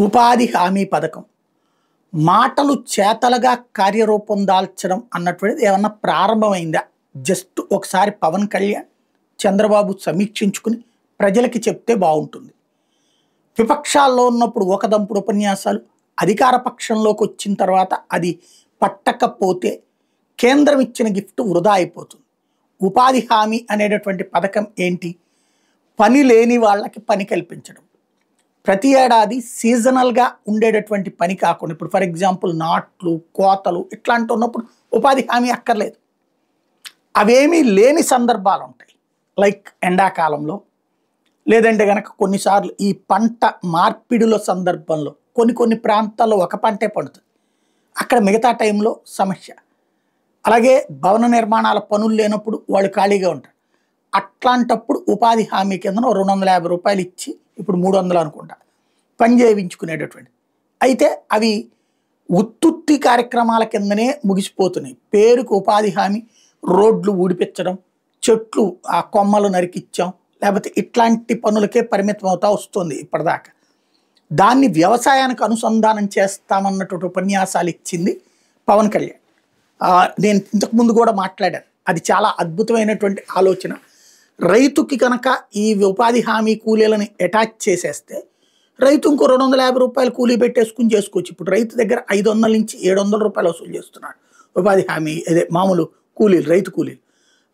ఉపాధి హామీ పథకం మాటలు చేతలుగా కార్యరూపం దాల్చడం అన్నటువంటిది ఏమన్నా ప్రారంభమైందా? జస్ట్ ఒకసారి పవన్ కళ్యాణ్ చంద్రబాబు సమీక్షించుకుని ప్రజలకి చెప్తే బాగుంటుంది. విపక్షాల్లో ఉన్నప్పుడు ఒక దంపుడు ఉపన్యాసాలు, అధికార పక్షంలోకి వచ్చిన తర్వాత అది పట్టకపోతే కేంద్రం ఇచ్చిన గిఫ్ట్ వృధా అయిపోతుంది. ఉపాధి హామీ అనేటటువంటి పథకం ఏంటి? పని లేని వాళ్ళకి పని కల్పించడం. ప్రతి ఏడాది సీజనల్గా ఉండేటటువంటి పని కాకుండా, ఇప్పుడు ఫర్ ఎగ్జాంపుల్ నాట్లు, కోతలు ఇట్లాంటి ఉన్నప్పుడు ఉపాధి హామీ అక్కర్లేదు. అవేమీ లేని సందర్భాలు ఉంటాయి. లైక్ ఎండాకాలంలో, లేదంటే కనుక కొన్నిసార్లు ఈ పంట మార్పిడుల సందర్భంలో కొన్ని ప్రాంతాల్లో ఒక పంటే పండుతుంది, అక్కడ మిగతా టైంలో సమస్య. అలాగే భవన నిర్మాణాల పనులు లేనప్పుడు వాళ్ళు ఖాళీగా ఉంటారు. అట్లాంటప్పుడు ఉపాధి హామీ కింద 250 రూపాయలు ఇచ్చి, ఇప్పుడు 300 అనుకుంటా, పని చేయించుకునేటటువంటి. అయితే అవి ఉత్తుత్తి కార్యక్రమాల కిందనే ముగిసిపోతున్నాయి. పేరుకు ఉపాధి హామీ, రోడ్లు ఊడిపించడం, చెట్లు ఆ కొమ్మలు నరికిచ్చాం, లేకపోతే ఇట్లాంటి పనులకే పరిమితం అవుతా వస్తుంది ఇప్పటిదాకా. దాన్ని వ్యవసాయానికి అనుసంధానం చేస్తామన్నటువంటి ఉపన్యాసాలు ఇచ్చింది పవన్ కళ్యాణ్. నేను ఇంతకుముందు కూడా మాట్లాడాను, అది చాలా అద్భుతమైనటువంటి ఆలోచన. రైతుకి కనుక ఈ ఉపాధి హామీ కూలీలను అటాచ్ చేసేస్తే రైతు ఇంకో 250 రూపాయలు కూలీ పెట్టేసుకుని చేసుకోవచ్చు. ఇప్పుడు రైతు దగ్గర 500 నుంచి 700 రూపాయలు వసూలు చేస్తున్నాడు ఉపాధి హామీ, అదే మామూలు కూలీలు, రైతు కూలీలు.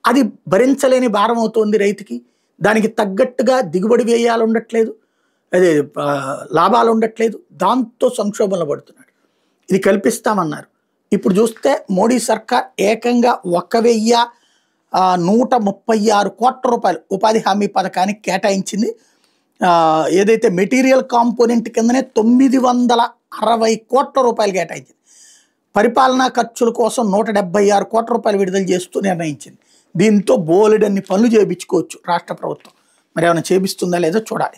అది భరించలేని భారం అవుతుంది రైతుకి. దానికి తగ్గట్టుగా దిగుబడి వ్యయాలు ఉండట్లేదు, అదే లాభాలు ఉండట్లేదు. దాంతో సంక్షోభంలో పడుతున్నాడు. ఇది కల్పిస్తామన్నారు. ఇప్పుడు చూస్తే మోడీ సర్కార్ ఏకంగా 1,136 కోట్ల రూపాయలు ఉపాధి హామీ పథకానికి కేటాయించింది. ఏదైతే మెటీరియల్ కాంపోనెంట్ కిందనే 960 కోట్ల రూపాయలు కేటాయించింది. పరిపాలనా ఖర్చుల కోసం 176 కోట్ల రూపాయలు విడుదల చేస్తూ నిర్ణయించింది. దీంతో బోలెడన్ని పనులు చేయించుకోవచ్చు రాష్ట్ర ప్రభుత్వం. మరి ఏమైనా చేపిస్తుందా లేదో చూడాలి.